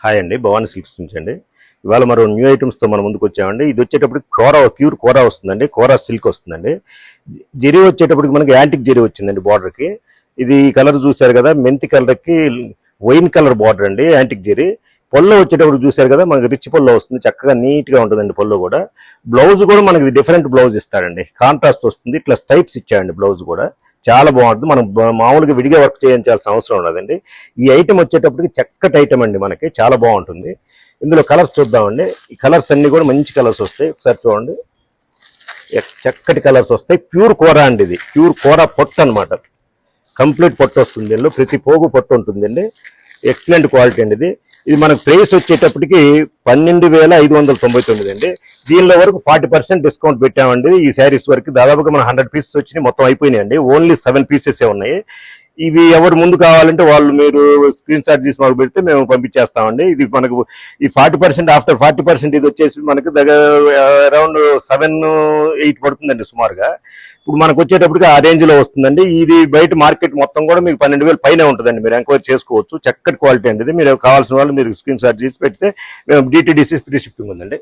Hi అండి, Bhavani silks నుంచి అండి. ఇవాళ మరో న్యూ ఐటమ్స్తో మన ముందుకు వచ్చామండి. ఇది వచ్చేటప్పటికి ప్యూర్ కోరా వస్తుందండి, కోరా సిల్క్ వస్తుందండి. జెరీ వచ్చేటప్పటికి మనకి యాంటిక్ జెరీ వచ్చిందండి బార్డర్కి. ఇది కలర్ చూశారు కదా, మెంతి కలర్కి వైన్ కలర్ బార్డర్ అండి, యాంటిక్ జెరీ. పొల్లో వచ్చేటప్పుడు చూశారు కదా, మనకి రిచ్ పొల్లో వస్తుంది, చక్కగా నీట్గా ఉంటుందండి పొల్లో కూడా. బ్లౌజ్ కూడా మనకి డిఫరెంట్ బ్లౌజ్ ఇస్తాడండి, కాంట్రాస్ట్ వస్తుంది, ఇట్లా స్టైప్స్ ఇచ్చాడండి బ్లౌజ్ కూడా. చాలా బాగుంటుంది. మనం మామూలుగా విడిగా వర్క్ చేయించాల్సిన అవసరం ఉండదండి. ఈ ఐటమ్ వచ్చేటప్పటికి చక్కటి ఐటమ్ అండి, మనకి చాలా బాగుంటుంది. ఇందులో కలర్స్ చూద్దామండి. ఈ కలర్స్ అన్ని కూడా మంచి కలర్స్ వస్తాయి, ఒకసారి చూడండి. చక్కటి కలర్స్ వస్తాయి. ప్యూర్ కోరా అండి, ఇది ప్యూర్ కోరా పొట్టు అనమాట. కంప్లీట్ పొట్టు వస్తుంది, ఇందులో ప్రతి పోగు పొట్టు ఉంటుందండి. ఎక్సలెంట్ క్వాలిటీ అండి ఇది. ఇది మనకు ప్రైస్ వచ్చేటప్పటికి 12,599 అండి. దీనిలో వరకు 40% డిస్కౌంట్ పెట్టామండి. ఈ శారీస్ వరకు దాదాపుగా మన 100 పీసెస్ వచ్చినాయి, మొత్తం అయిపోయినాయండి. ఓన్లీ 7 పీసెస్ ఉన్నాయి. ఇవి ఎవరు ముందు కావాలంటే వాళ్ళు మీరు స్క్రీన్ షాట్ తీసి మాకు పెడితే మేము పంపించేస్తామండి. ఇది మనకు ఈ 40% ఆఫ్టర్ 40% ఇది వచ్చేసి మనకు దగ్గర అరౌండ్ 7-8 పడుతుందండి సుమారుగా. ఇప్పుడు మనకు వచ్చేటప్పటికి ఆ రేంజ్ లో వస్తుందండి. ఇది బయట మార్కెట్ మొత్తం కూడా మీకు 12,000 పైన ఉంటుందండి. మీరు ఎంక్వైరీ చేసుకోవచ్చు. చక్కటి క్వాలిటీ అండి ఇది. మీరు కావాల్సిన వాళ్ళు మీరు స్క్రీన్ షాట్ తీసి పెడితే మేము DTDC ఫ్రీ షిప్పింగ్ ఉందండి.